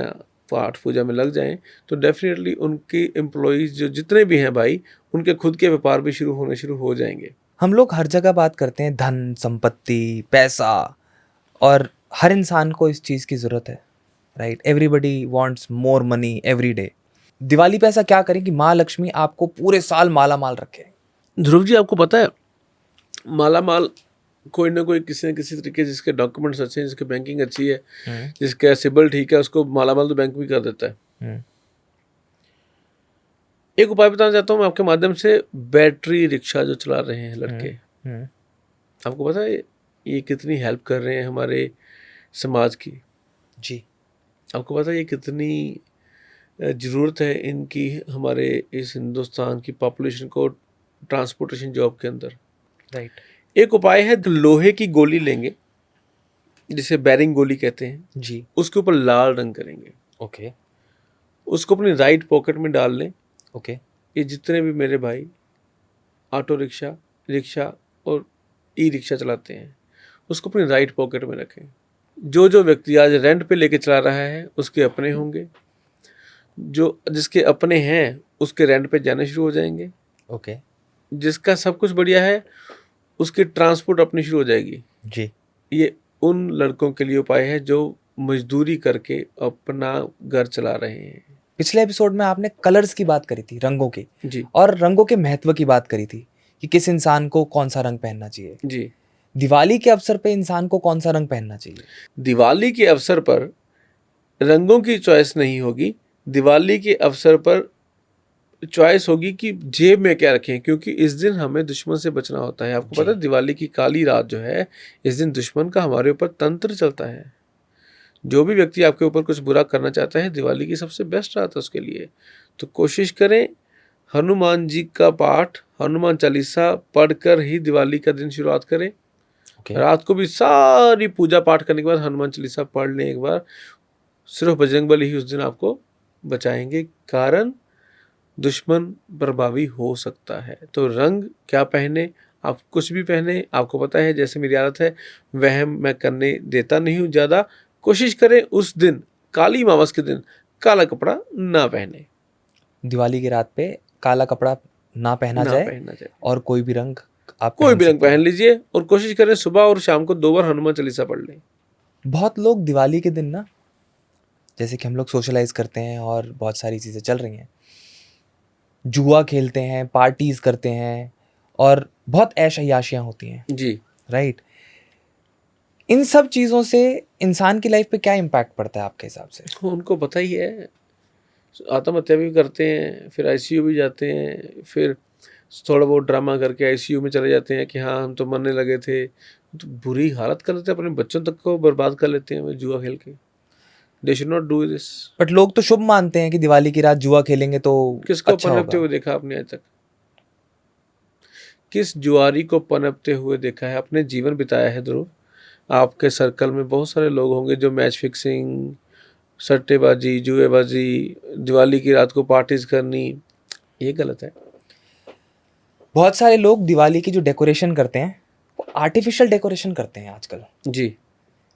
Speaker 1: पाठ पूजा में लग जाएं तो डेफिनेटली उनकी एम्प्लॉयज़ जो जितने भी हैं भाई, उनके खुद के व्यापार भी शुरू हो जाएंगे।
Speaker 2: हम लोग हर जगह बात करते हैं धन, संपत्ति, पैसा, और हर इंसान को इस चीज़ की ज़रूरत है, right? Everybody wants more money every day. Diwali पे ऐसा क्या करें कि माँ लक्ष्मी आपको पूरे साल माला माल रखे?
Speaker 1: ध्रुव जी, आपको पता है माला माल कोई ना कोई किसी न किसी तरीके, जिसके डॉक्यूमेंट्स अच्छे हैं, जिसकी बैंकिंग अच्छी है, जिसका सिबिल ठीक है, उसको माला माल तो बैंक भी कर देता है। एक उपाय बताना चाहता हूँ मैं आपके माध्यम से। बैटरी रिक्शा जो चला रहे हैं लड़के, आपको पता है ये कितनी हेल्प कर रहे हैं हमारे समाज की?
Speaker 2: जी।
Speaker 1: आपको पता है ये कितनी ज़रूरत है इनकी हमारे इस हिंदुस्तान की पॉपुलेशन को ट्रांसपोर्टेशन जॉब के अंदर,
Speaker 2: राइट?
Speaker 1: एक उपाय है, लोहे की गोली लेंगे जिसे बैरिंग गोली कहते हैं
Speaker 2: जी।
Speaker 1: उसके ऊपर लाल रंग करेंगे,
Speaker 2: ओके।
Speaker 1: उसको अपनी राइट पॉकेट में डाल लें।
Speaker 2: ओके।
Speaker 1: ये जितने भी मेरे भाई ऑटो रिक्शा, रिक्शा और ई रिक्शा चलाते हैं उसको अपनी राइट पॉकेट में रखें। जो व्यक्ति आज रेंट पे लेके चला रहा है उसके अपने होंगे, जो जिसके अपने हैं उसके रेंट पे जाने शुरू हो जाएंगे।
Speaker 2: ओके।
Speaker 1: जिसका सब कुछ बढ़िया है उसकी ट्रांसपोर्ट अपनी शुरू हो जाएगी।
Speaker 2: जी।
Speaker 1: ये उन लड़कों के लिए उपाय है जो मजदूरी करके अपना घर चला रहे हैं।
Speaker 2: पिछले एपिसोड में आपने कलर्स की बात करी थी, रंगों की,
Speaker 1: जी
Speaker 2: और रंगों के महत्व की बात करी थी कि किस इंसान को कौन सा रंग पहनना चाहिए।
Speaker 1: जी।
Speaker 2: दिवाली के अवसर पे इंसान को कौन सा रंग पहनना चाहिए?
Speaker 1: दिवाली के अवसर पर रंगों की चॉइस नहीं होगी, दिवाली के अवसर पर चॉइस होगी कि जेब में क्या रखें, क्योंकि इस दिन हमें दुश्मन से बचना होता है। आपको पता है दिवाली की काली रात जो है, इस दिन दुश्मन का हमारे ऊपर तंत्र चलता है। जो भी व्यक्ति आपके ऊपर कुछ बुरा करना चाहता है, दिवाली की सबसे बेस्ट रात है उसके लिए। तो कोशिश करें हनुमान जी का पाठ, हनुमान चालीसा पढ़कर ही दिवाली का दिन शुरुआत करें।
Speaker 2: ओके।
Speaker 1: रात को भी सारी पूजा पाठ करने के बाद हनुमान चालीसा पढ़ लें एक बार। सिर्फ बजरंगबली ही उस दिन आपको बचाएंगे, कारण दुश्मन प्रभावी हो सकता है। तो रंग क्या पहने, आप कुछ भी पहने, आपको पता है जैसे मेरी आदत है वहम मैं करने देता नहीं हूँ ज़्यादा। कोशिश करें उस दिन, काली अमावस के दिन, काला कपड़ा ना पहने,
Speaker 2: दिवाली की रात पे काला कपड़ा ना पहना
Speaker 1: ना
Speaker 2: जाए
Speaker 1: पहनना चाहिए।
Speaker 2: और कोई भी रंग आप
Speaker 1: कोई
Speaker 2: पहन
Speaker 1: भी रंग
Speaker 2: सकते हैं।
Speaker 1: पहन लीजिए और कोशिश करें सुबह और शाम को 2 बार हनुमान चालीसा पढ़ लें।
Speaker 2: बहुत लोग दिवाली के दिन ना, जैसे कि हम लोग सोशलाइज करते हैं और बहुत सारी चीज़ें चल रही हैं, जुआ खेलते हैं, पार्टीज करते हैं और बहुत ऐश अय्याशियाँ होती हैं,
Speaker 1: जी,
Speaker 2: राइट? इन सब चीज़ों से इंसान की लाइफ पे क्या इम्पैक्ट पड़ता है आपके हिसाब से?
Speaker 1: उनको पता ही है, आत्महत्या भी करते हैं, फिर आईसीयू भी जाते हैं, फिर थोड़ा बहुत ड्रामा करके आईसीयू में चले जाते हैं कि हाँ हम तो मरने लगे थे। तो बुरी हालत कर लेते हैं, अपने बच्चों तक को बर्बाद कर लेते हैं वो जुआ खेल के। They should not do this.
Speaker 2: But लोग तो शुभ मानते हैं कि दिवाली की रात जुआ खेलेंगे तो
Speaker 1: किसको
Speaker 2: अच्छा
Speaker 1: पनपते
Speaker 2: होगा।
Speaker 1: हुए देखा आपने आज तक? किस जुआरी को पनपते हुए देखा है? अपने जीवन बिताया है ध्रुव? आपके सर्कल में बहुत सारे लोग होंगे जो मैच फिक्सिंग, सट्टेबाजी, जुएबाजी, दिवाली की रात को पार्टीज करनी, ये गलत है।
Speaker 2: बहुत सारे लोग दिवाली की जो डेकोरेशन करते हैं वो आर्टिफिशियल डेकोरेशन करते हैं आजकल।
Speaker 1: जी,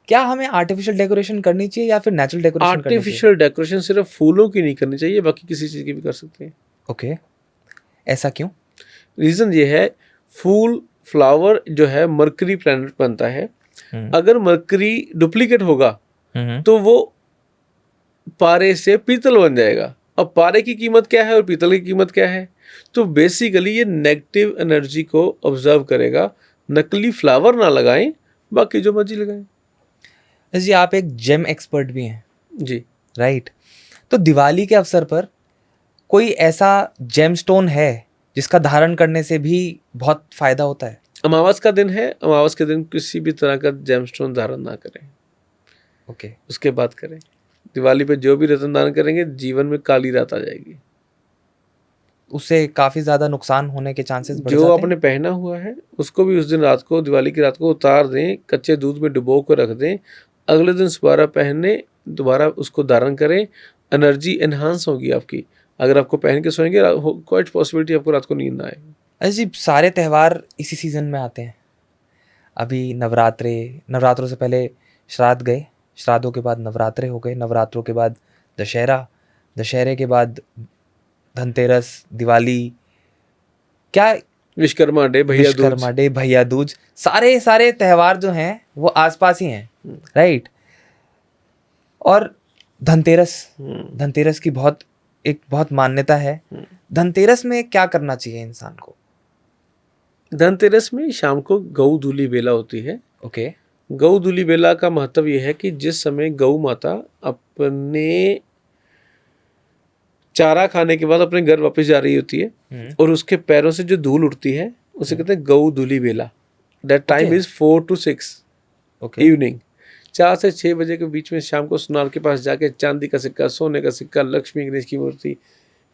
Speaker 2: क्या हमें आर्टिफिशियल डेकोरेशन करनी चाहिए या फिर नेचुरल डेकोरेशन करनी चाहिए?
Speaker 1: आर्टिफिशियल डेकोरेशन सिर्फ फूलों की नहीं करनी चाहिए, बाकी किसी चीज़ की भी कर सकते हैं।
Speaker 2: ओके, ऐसा क्यों?
Speaker 1: रीज़न ये है, फूल फ्लावर जो है मरकरी प्लैनेट बनता है।
Speaker 2: हम्म,
Speaker 1: अगर मरकरी डुप्लीकेट होगा
Speaker 2: हम्म,
Speaker 1: तो वो पारे से पीतल बन जाएगा। अब पारे की कीमत क्या है और पीतल की कीमत क्या है? तो बेसिकली ये नेगेटिव एनर्जी को ऑब्जर्व करेगा। नकली फ्लावर ना लगाएं, बाकी जो मर्जी लगाएं।
Speaker 2: जी, आप एक जेम एक्सपर्ट भी हैं,
Speaker 1: जी,
Speaker 2: राइट? तो दिवाली के अवसर पर कोई ऐसा जेमस्टोन है जिसका धारण करने से भी बहुत फायदा होता है?
Speaker 1: अमावस का दिन है, अमावस के दिन किसी भी तरह का जेमस्टोन धारण ना करें,
Speaker 2: ओके।
Speaker 1: उसके बाद करें। दिवाली पे जो भी रतन दान करेंगे जीवन में काली रात आ जाएगी।
Speaker 2: उससे काफी ज्यादा नुकसान होने के चांसेस बढ़
Speaker 1: जो
Speaker 2: जाते
Speaker 1: आपने पहना हुआ है उसको भी उस दिन रात को, दिवाली की रात को उतार दें, कच्चे दूध में डुबो कर रख दें, अगले दिन दोबारा पहने, दोबारा उसको धारण करें। एनर्जी एनहांस होगी आपकी। अगर आपको पहन के सोएंगे, क्वाइट पॉसिबिलिटी आपको रात को नींद ना आए।
Speaker 2: जी, सारे त्यौहार इसी सीजन में आते हैं। अभी नवरात्रों से पहले श्राद्ध गए, श्राद्धों के बाद नवरात्रे हो गए, नवरात्रों के बाद दशहरा, दशहरे के बाद धनतेरस, दिवाली, क्या
Speaker 1: विश्वकर्मा डे, भैया दूज।
Speaker 2: विश्वकर्मा डे, भैया दूज, सारे सारे त्यौहार जो हैं वो आसपास ही हैं, राइट? और धनतेरस की बहुत मान्यता है। धनतेरस में क्या करना चाहिए इंसान को?
Speaker 1: धनतेरस में शाम को गऊ दूली बेला होती है।
Speaker 2: ओके।
Speaker 1: गऊ दूली बेला का महत्व यह है कि जिस समय गऊ माता अपने चारा खाने के बाद अपने घर वापस जा रही होती है और उसके पैरों से जो धूल उठती है उसे कहते हैं गऊ दूली बेला। That time is 4 to 6 evening. 4 से 6 बजे के बीच में शाम को सुनार के पास जाके चांदी का सिक्का, सोने का सिक्का, लक्ष्मी गणेश की मूर्ति,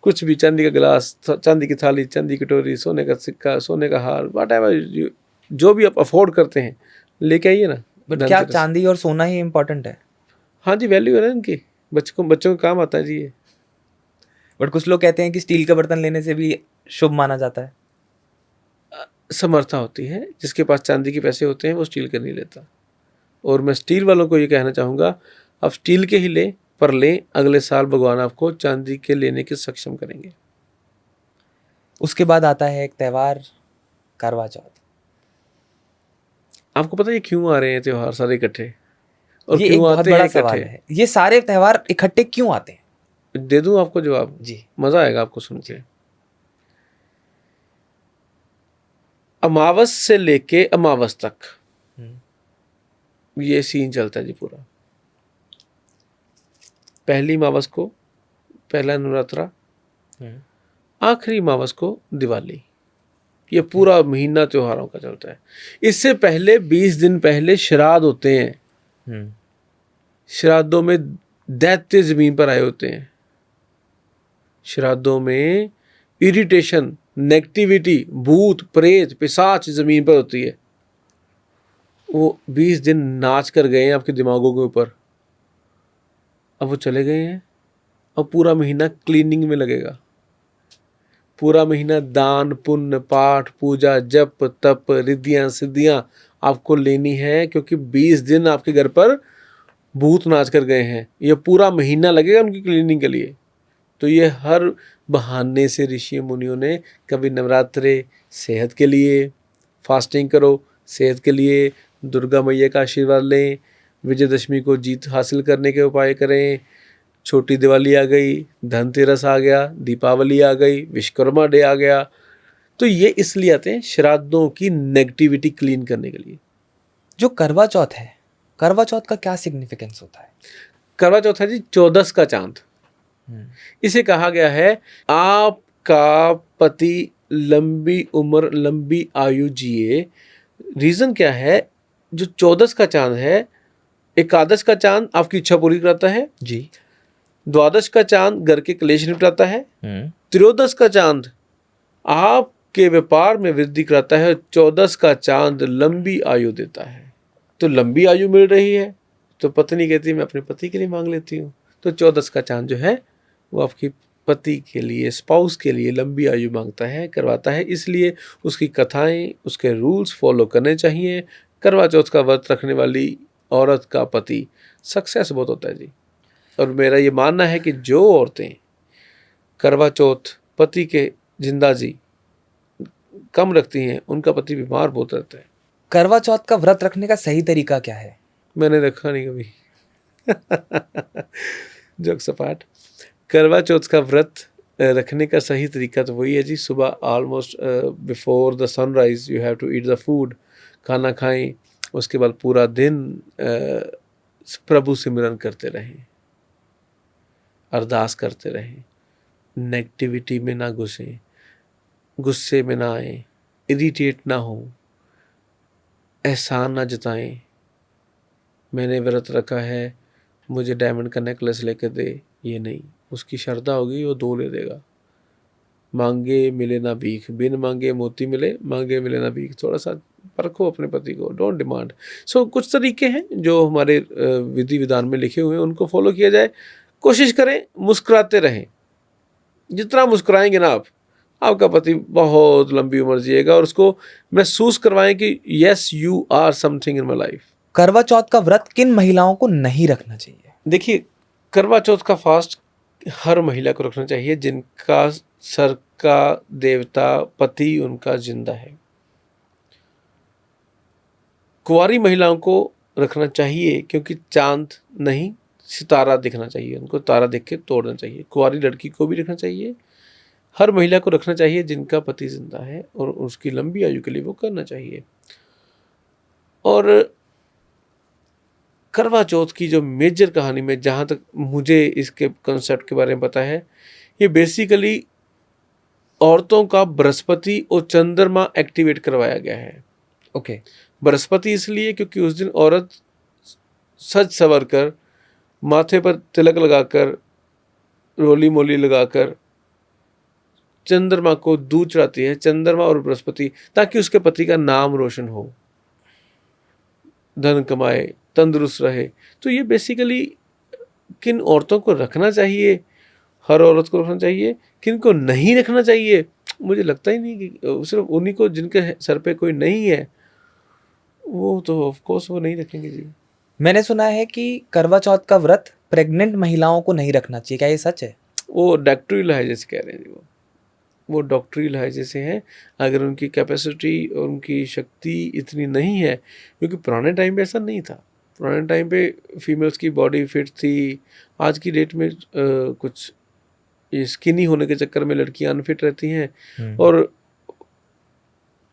Speaker 1: कुछ भी, चांदी का गिलास, चांदी की थाली, चांदी की कटोरी, सोने का सिक्का, सोने का हार, व्हाटएवर जो भी आप अफोर्ड करते हैं लेके आइए ना।
Speaker 2: बट क्या चांदी और सोना ही इम्पोर्टेंट है?
Speaker 1: हाँ जी, वैल्यू है ना इनकी, बच्चों को काम आता है जी ये।
Speaker 2: बट कुछ लोग कहते हैं कि स्टील के बर्तन लेने से भी शुभ माना जाता है।
Speaker 1: समर्था होती है, जिसके पास चांदी के पैसे होते हैं वो स्टील के नहीं लेता। और मैं स्टील वालों को ये कहना चाहूँगा, आप स्टील के ही लें, पर लें, अगले साल भगवान आपको चांदी के लेने के सक्षम करेंगे।
Speaker 2: उसके बाद आता है एक त्यौहार, करवा चौथ।
Speaker 1: आपको पता है ये क्यों आ रहे हैं त्योहार सारे इकट्ठे, और
Speaker 2: ये एक
Speaker 1: क्यों
Speaker 2: बहुत
Speaker 1: आते
Speaker 2: बड़ा
Speaker 1: हैं
Speaker 2: सवाल
Speaker 1: इकट्ठे?
Speaker 2: है, ये सारे त्यौहार इकट्ठे क्यों आते हैं?
Speaker 1: दे दूं आपको जवाब?
Speaker 2: जी।
Speaker 1: मजा आएगा आपको सुन के। अमावस से लेके अमावस तक ये सीन चलता है जी पूरा। पहली अमावस को पहला नवरात्रा, आखिरी अमावस को दिवाली। ये पूरा महीना त्योहारों का चलता है। इससे पहले 20 दिन पहले श्राद्ध होते हैं। श्राद्धों में दैत्य जमीन पर आए होते हैं। श्राद्धों में इरिटेशन, नेगेटिविटी, भूत प्रेत पिशाच ज़मीन पर होती है, वो 20 दिन नाच कर गए हैं आपके दिमागों के ऊपर, अब वो चले गए हैं। अब पूरा महीना क्लीनिंग में लगेगा, पूरा महीना दान पुण्य पाठ पूजा जप तप रिद्धियाँ सिद्धियाँ आपको लेनी है, क्योंकि 20 दिन आपके घर पर भूत नाच कर गए हैं। ये पूरा महीना लगेगा उनकी क्लीनिंग के लिए। तो ये हर बहाने से ऋषि मुनियों ने, कभी नवरात्रे सेहत के लिए फास्टिंग करो, सेहत के लिए दुर्गा मैया का आशीर्वाद लें, विजयदशमी को जीत हासिल करने के उपाय करें, छोटी दिवाली आ गई, धनतेरस आ गया, दीपावली आ गई, विश्वकर्मा डे आ गया, तो ये इसलिए आते हैं श्राद्धों की नेगेटिविटी क्लीन करने के लिए।
Speaker 2: जो करवा चौथ है, करवा चौथ का क्या सिग्निफिकेंस होता है?
Speaker 1: करवा चौथ है जी 14 का चांद। इसे कहा गया है आपका पति लंबी उम्र लंबी आयु जिए। रीजन क्या है? जो 14 का चांद है, एकादश का चांद आपकी इच्छा पूरी कराता है
Speaker 2: जी,
Speaker 1: द्वादश का चांद घर के क्लेश निपटाता है, त्रयोदश का चांद आपके व्यापार में वृद्धि कराता है, 14 का चांद लंबी आयु देता है। तो लंबी आयु मिल रही है तो पत्नी कहती है मैं अपने पति के लिए मांग लेती हूँ। तो 14 का चांद जो है वो आपकी पति के लिए, स्पाउस के लिए लंबी आयु मांगता है, करवाता है। इसलिए उसकी कथाएं, उसके रूल्स फॉलो करने चाहिए। करवा चौथ का व्रत रखने वाली औरत का पति सक्सेस बहुत होता है जी। और मेरा ये मानना है कि जो औरतें करवा चौथ पति के जिंदा जी कम रखती हैं, उनका पति बीमार बहुत रहता है।
Speaker 2: करवा चौथ का व्रत रखने का सही तरीका क्या है?
Speaker 1: मैंने रखा नहीं कभी। जोक सपाट। करवा चौथ का व्रत रखने का सही तरीका तो वही है जी, सुबह almost before the sunrise you have to eat the food, खाना खाएं, उसके बाद पूरा दिन प्रभु सिमरन करते रहें, अरदास करते रहें, नेगेटिविटी में ना घुसें, गुस्से में ना आए, इरिटेट ना हो, एहसान ना जताएं। मैंने व्रत रखा है, मुझे डायमंड का नेकलेस लेकर दे, ये नहीं। उसकी श्रद्धा होगी वो 2 ले देगा। मांगे मिले ना भीख, बिन मांगे मोती मिले, मांगे मिले ना भीख। थोड़ा सा परखो अपने पति को, डोंट डिमांड। सो कुछ तरीके हैं जो हमारे विधि विधान में लिखे हुए हैं, उनको फॉलो किया जाए। कोशिश करें मुस्कुराते रहें। जितना मुस्कुराएंगे ना आप, आपका पति बहुत लंबी उम्र जिएगा, और उसको महसूस करवाएं कि yes you are something in my life.
Speaker 2: Karva Chauth का व्रत किन महिलाओं को नहीं रखना चाहिए?
Speaker 1: देखिए, करवा चौथ का फास्ट हर महिला को रखना चाहिए जिनका सर का देवता पति उनका जिंदा है। कुंवारी महिलाओं को रखना चाहिए क्योंकि चांद नहीं सितारा दिखना चाहिए, उनको तारा देख के तोड़ना चाहिए। कुंवारी लड़की को भी रखना चाहिए। हर महिला को रखना चाहिए जिनका पति जिंदा है, और उसकी लंबी आयु के लिए वो करना चाहिए। और करवा चौथ की जो मेजर कहानी में, जहाँ तक मुझे इसके कंसेप्ट के बारे में पता है, ये बेसिकली औरतों का बृहस्पति और चंद्रमा एक्टिवेट करवाया गया है।
Speaker 2: ओके।
Speaker 1: बृहस्पति इसलिए क्योंकि उस दिन औरत सज सवर कर, माथे पर तिलक लगाकर, रोली मोली लगाकर चंद्रमा को दूध चढ़ाती है, चंद्रमा और बृहस्पति, ताकि उसके पति का नाम रोशन हो, धन कमाए, तंदुरुस्त रहे। तो ये बेसिकली किन औरतों को रखना चाहिए, हर औरत को रखना चाहिए। किन को नहीं रखना चाहिए, मुझे लगता ही नहीं कि सिर्फ उन्हीं को जिनके सर पे कोई नहीं है, वो तो ऑफ कोर्स वो नहीं रखेंगे जी।
Speaker 2: मैंने सुना है कि करवा चौथ का व्रत प्रेग्नेंट महिलाओं को नहीं रखना चाहिए, क्या ये सच है?
Speaker 1: वो डॉक्टरी इलाज जैसे कह रहे हैं जी, वो डॉक्टरी इलाज जैसे हैं। अगर उनकी कैपेसिटी और उनकी शक्ति इतनी नहीं है, क्योंकि पुराने टाइम पे ऐसा नहीं था। पुराने टाइम पे फीमेल्स की बॉडी फिट थी। आज की डेट में कुछ स्किनी होने के चक्कर में लड़कियां अनफिट रहती हैं, और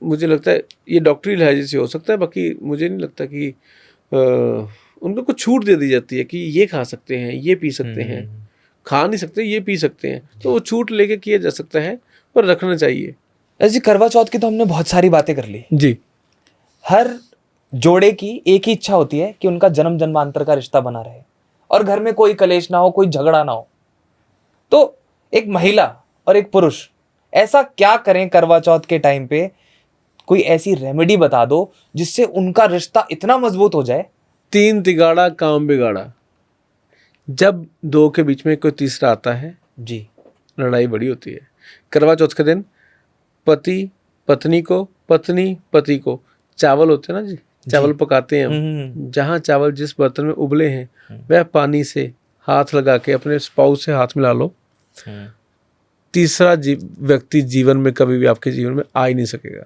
Speaker 1: मुझे लगता है ये डॉक्टरी इलाज से हो सकता है। बाकी मुझे नहीं लगता कि उनको कुछ छूट दे दी जाती है कि ये खा सकते हैं, ये पी सकते हैं, खा नहीं सकते ये पी सकते हैं, तो वो छूट लेके किया जा सकता है, पर रखना चाहिए।
Speaker 2: ऐसी करवा चौथ की तो हमने बहुत सारी बातें कर ली
Speaker 1: जी।
Speaker 2: हर जोड़े की एक ही इच्छा होती है कि उनका जन्म जन्मांतर का रिश्ता बना रहे और घर में कोई कलेश ना हो, कोई झगड़ा ना हो। तो एक महिला और एक पुरुष ऐसा क्या करें करवा चौथ के टाइम पे, कोई ऐसी रेमेडी बता दो जिससे उनका रिश्ता इतना मजबूत हो जाए।
Speaker 1: 3 तिगाड़ा काम बिगाड़ा। जब 2 के बीच में कोई तीसरा आता है,
Speaker 2: जी।
Speaker 1: लड़ाई बड़ी होती है। करवा चौथ के दिन पति पत्नी को, पत्नी पति को चावल होते हैं ना जी, चावल पकाते हैं हम। जहाँ चावल जिस बर्तन में उबले हैं वह पानी से हाथ लगा के अपने स्पाउस से हाथ मिला लो। तीसरा व्यक्ति जीवन में कभी भी आपके जीवन में आ ही नहीं सकेगा।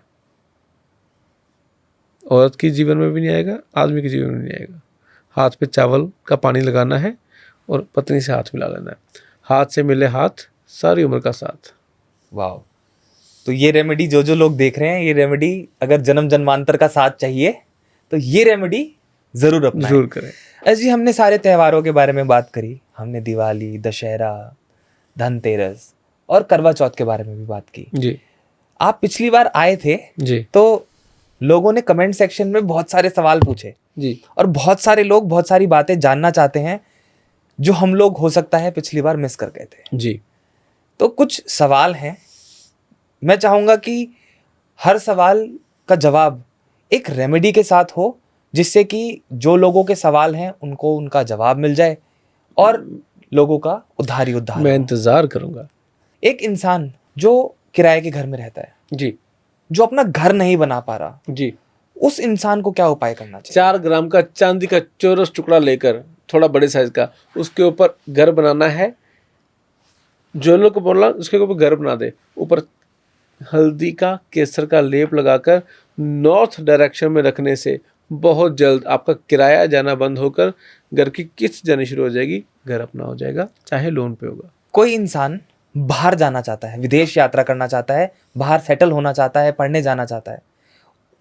Speaker 1: औरत के जीवन में भी नहीं आएगा, आदमी के जीवन में नहीं आएगा। हाथ पे चावल का पानी लगाना है और पत्नी से हाथ मिला लेना है। हाथ से मिले हाथ, सारी उम्र का साथ।
Speaker 2: वाह। तो ये रेमेडी जो लोग देख रहे हैं, ये रेमेडी अगर जन्म जन्मांतर का साथ चाहिए तो ये रेमेडी जरूर अपनाएं।
Speaker 1: जरूर करें।
Speaker 2: जी, हमने सारे त्योहारों के बारे में बात करी। हमने दिवाली, दशहरा, धनतेरस और करवा चौथ के बारे में भी बात की
Speaker 1: जी।
Speaker 2: आप पिछली बार आए थे
Speaker 1: जी।
Speaker 2: तो लोगों ने कमेंट सेक्शन में बहुत सारे सवाल पूछे
Speaker 1: जी।
Speaker 2: और बहुत सारे लोग बहुत सारी बातें जानना चाहते हैं जो हम लोग हो सकता है पिछली बार मिस कर गए थे।
Speaker 1: जी।
Speaker 2: तो कुछ सवाल हैं, मैं चाहूंगा कि हर सवाल का जवाब एक रेमेडी के साथ हो, जिससे कि जो लोगों के सवाल हैं उनको उनका जवाब मिल जाए और लोगों का उद्धार ही उद्धार।
Speaker 1: मैं इंतजार करूंगा।
Speaker 2: एक इंसान जो किराए के घर में रहता है
Speaker 1: जी,
Speaker 2: जो अपना घर नहीं बना पा रहा,
Speaker 1: जी,
Speaker 2: उस इंसान को क्या उपाय करना चाहिए?
Speaker 1: 4 ग्राम का चांदी का चौरस टुकड़ा लेकर, थोड़ा बड़े साइज का, उसके ऊपर घर बनाना है। जो लोग को बोला उसके ऊपर घर बना दे। ऊपर हल्दी का, केसर का लेप लगाकर नॉर्थ डायरेक्शन में रखने से बहुत जल्द आपका किराया जाना बंद होकर घर की किस्त जानी शुरू हो जाएगी। घर अपना हो जाएगा, चाहे लोन पे होगा।
Speaker 2: कोई इंसान बाहर जाना चाहता है, विदेश यात्रा करना चाहता है, बाहर सेटल होना चाहता है, पढ़ने जाना चाहता है,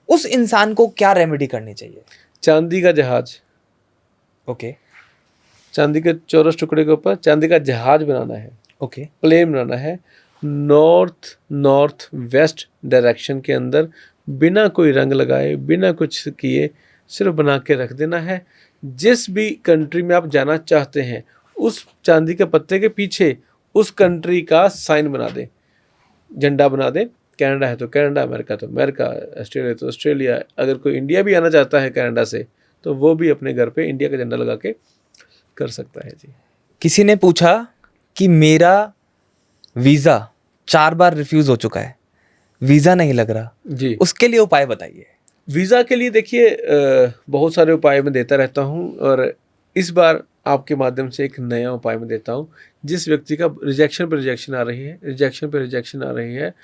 Speaker 2: उस इंसान को क्या रेमेडी करनी चाहिए?
Speaker 1: चांदी का जहाज।
Speaker 2: ओके।
Speaker 1: चांदी के चौरस टुकड़े के ऊपर चांदी का जहाज बनाना है।
Speaker 2: ओके।
Speaker 1: प्लेन बनाना है। नॉर्थ वेस्ट डायरेक्शन के अंदर बिना कोई रंग लगाए, बिना कुछ किए, सिर्फ बना के रख देना है। जिस भी कंट्री में आप जाना चाहते हैं उस चांदी के पत्ते के पीछे उस कंट्री का साइन बना दें, झंडा बना दें। कनाडा है तो कनाडा, अमेरिका तो अमेरिका, ऑस्ट्रेलिया तो ऑस्ट्रेलिया। अगर कोई इंडिया भी आना चाहता है कनाडा से तो वो भी अपने घर पे इंडिया का झंडा लगा के कर सकता है जी।
Speaker 2: किसी ने पूछा कि मेरा वीज़ा 4 बार रिफ्यूज़ हो चुका है, वीज़ा नहीं लग रहा
Speaker 1: जी,
Speaker 2: उसके लिए उपाय बताइए।
Speaker 1: वीज़ा के लिए देखिए बहुत सारे उपाय मैं देता रहता हूँ और इस बार आपके माध्यम से एक नया उपाय मैं देता हूँ। जिस व्यक्ति का रिजेक्शन पे रिजेक्शन आ रही है, रिजेक्शन पे रिजेक्शन आ रही है,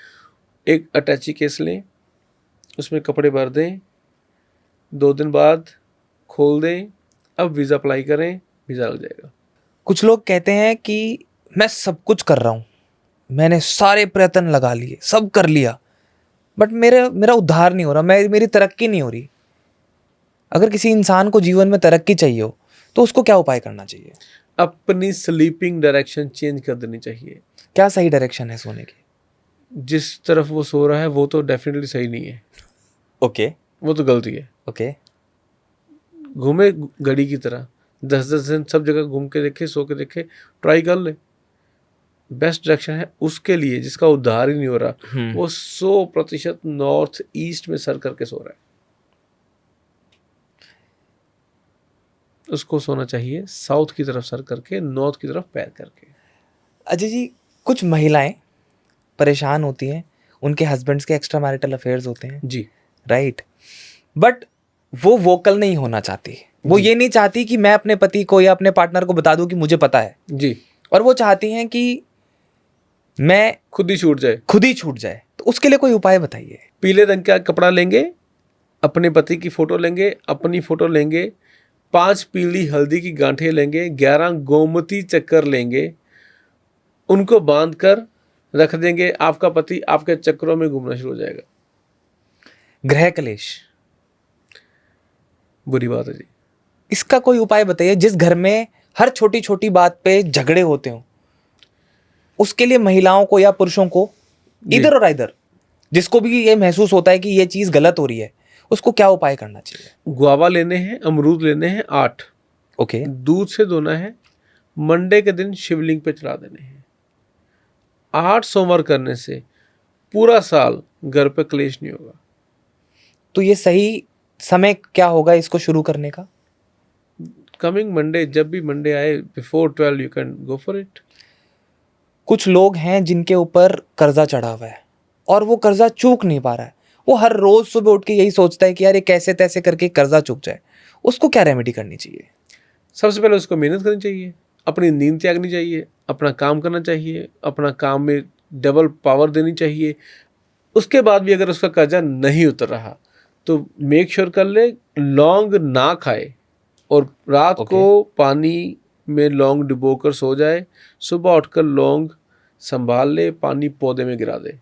Speaker 1: एक अटैची केस लें, उसमें कपड़े भर दें, 2 दिन बाद खोल दें, अब वीज़ा अप्लाई करें, वीज़ा लग जाएगा।
Speaker 2: कुछ लोग कहते हैं कि मैं सब कुछ कर रहा हूँ, मैंने सारे प्रयत्न लगा लिए, सब कर लिया, बट मेरा उद्धार नहीं हो रहा, मेरी तरक्की नहीं हो रही। अगर किसी इंसान को जीवन में तरक्की चाहिए हो तो उसको क्या उपाय करना चाहिए?
Speaker 1: अपनी स्लीपिंग डायरेक्शन चेंज कर देनी चाहिए।
Speaker 2: क्या सही डायरेक्शन है सोने की?
Speaker 1: जिस तरफ वो सो रहा है वो तो डेफिनेटली सही नहीं है।
Speaker 2: ओके।
Speaker 1: वो तो गलती है।
Speaker 2: ओके।
Speaker 1: घूमे घड़ी की तरह 10-10 दिन सब जगह घूम के देखे, सो के देखे, ट्राई कर ले। बेस्ट डायरेक्शन है उसके लिए जिसका उद्धार ही नहीं हो रहा। वो 100% नॉर्थ ईस्ट में सर करके सो रहा है। उसको सोना चाहिए साउथ की तरफ सर करके, नॉर्थ की तरफ पैर करके।
Speaker 2: अजय जी, कुछ महिलाएं परेशान होती हैं, उनके हस्बैंड्स के एक्स्ट्रा मैरिटल अफेयर्स होते हैं
Speaker 1: जी,
Speaker 2: राइट, बट वो वोकल नहीं होना चाहती। वो ये नहीं चाहती कि मैं अपने पति को या अपने पार्टनर को बता दूं कि मुझे पता है
Speaker 1: जी,
Speaker 2: और वो चाहती हैं कि मैं
Speaker 1: खुद ही छूट
Speaker 2: जाए। तो उसके लिए कोई उपाय बताइए।
Speaker 1: पीले रंग का कपड़ा लेंगे, अपने पति की फोटो लेंगे, अपनी फोटो लेंगे, 5 पीली हल्दी की गांठें लेंगे, 11 गोमती चक्कर लेंगे, उनको बांध कर रख देंगे। आपका पति आपके चक्रों में घूमना शुरू हो जाएगा।
Speaker 2: ग्रह कलेश
Speaker 1: बुरी बात है जी।
Speaker 2: इसका कोई उपाय बताइए। जिस घर में हर छोटी छोटी बात पे झगड़े होते हो, उसके लिए महिलाओं को या पुरुषों को, इधर और इधर, जिसको भी ये महसूस होता है कि ये चीज गलत हो रही है, उसको क्या उपाय करना चाहिए?
Speaker 1: गुआवा लेने हैं, अमरूद लेने हैं 8।
Speaker 2: ओके।
Speaker 1: दूध से धोना है, मंडे के दिन शिवलिंग पे चढ़ा देने हैं। 8 सोमवार करने से पूरा साल घर पे क्लेश नहीं होगा।
Speaker 2: तो ये सही समय क्या होगा इसको शुरू करने का?
Speaker 1: कमिंग मंडे, जब भी मंडे आए before 12 you can go for it.
Speaker 2: कुछ लोग हैं जिनके ऊपर कर्जा चढ़ा हुआ है और वो कर्जा चूक नहीं पा रहा है। वो हर रोज सुबह उठ के यही सोचता है कि यार ये कैसे तैसे करके कर्जा चूक जाए। उसको क्या रेमेडी करनी चाहिए?
Speaker 1: सबसे पहले उसको मेहनत करनी चाहिए, अपनी नींद त्यागनी चाहिए, अपना काम करना चाहिए, अपना काम में डबल पावर देनी चाहिए। उसके बाद भी अगर उसका कर्जा नहीं उतर रहा तो मेक श्योर कर ले लौंग ना खाए और रात को पानी में लौंग डुबो कर सो जाए, सुबह उठकर लौंग संभाल ले, पानी पौधे में गिरा दे।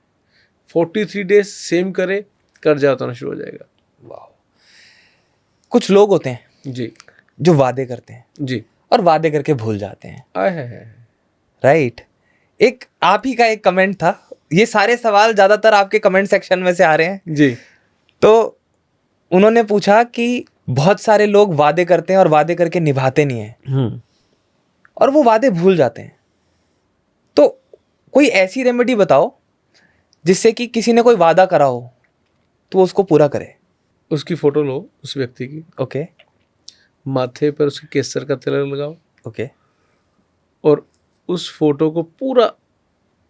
Speaker 1: 43 डेज सेम करे, कर्जा उतरना शुरू हो जाएगा।
Speaker 2: वाह। कुछ लोग होते हैं
Speaker 1: जी
Speaker 2: जो वादे करते हैं
Speaker 1: जी।
Speaker 2: और वादे करके भूल जाते हैं,
Speaker 1: आए है।
Speaker 2: राइट? एक आप ही का एक कमेंट था, ये सारे सवाल ज्यादातर आपके कमेंट सेक्शन में से आ रहे हैं
Speaker 1: जी।
Speaker 2: तो उन्होंने पूछा कि बहुत सारे लोग वादे करते हैं और वादे करके निभाते नहीं हैं और वो वादे भूल जाते हैं। तो कोई ऐसी रेमेडी बताओ जिससे कि किसी ने कोई वादा करा हो तो उसको पूरा करे।
Speaker 1: उसकी फोटो लो उस व्यक्ति की,
Speaker 2: ओके
Speaker 1: माथे पर उसके केसर का तिलक लगाओ
Speaker 2: ओके
Speaker 1: और उस फोटो को पूरा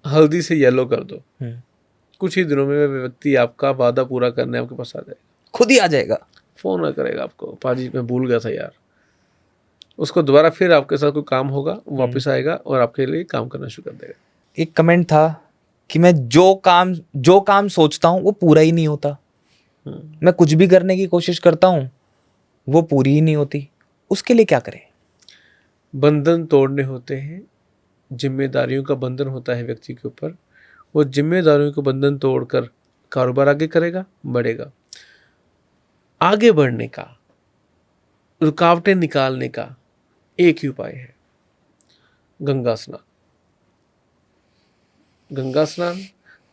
Speaker 1: हल्दी से येलो कर दो। कुछ ही दिनों में वह व्यक्ति आपका वादा पूरा करने आपके पास आ जाएगा,
Speaker 2: खुद ही आ जाएगा।
Speaker 1: फोन ना करेगा आपको, पाजी मैं भूल गया था यार। उसको दोबारा फिर आपके साथ कोई काम होगा, वो वापस आएगा और आपके लिए काम करना शुरू कर देगा।
Speaker 2: एक कमेंट था कि मैं जो काम सोचता हूँ वो पूरा ही नहीं होता, मैं कुछ भी करने की कोशिश करता हूँ वो पूरी ही नहीं होती, उसके लिए क्या करें?
Speaker 1: बंधन तोड़ने होते हैं, जिम्मेदारियों का बंधन होता है व्यक्ति के ऊपर। वो जिम्मेदारियों को बंधन तोड़कर कारोबार आगे करेगा, बढ़ेगा। आगे बढ़ने का, रुकावटें निकालने का एक ही उपाय है, गंगा स्नान। गंगा स्नान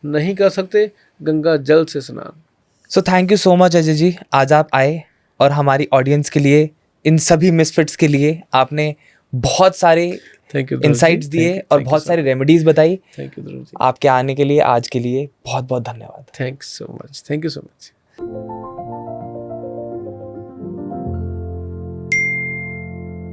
Speaker 1: नहीं कर सकते, गंगा जल से स्नान।
Speaker 2: So thank you so much Ajay ji, आज आप आए और हमारी ऑडियंस के लिए, इन सभी मिसफिट्स के लिए आपने बहुत सारे इंसाइट्स दिए और बहुत सारी रेमेडीज बताई।
Speaker 1: Thank you Dhruv ji.
Speaker 2: आपके आने के लिए, आज के लिए बहुत बहुत धन्यवाद।
Speaker 1: Thanks so much, thank you so much.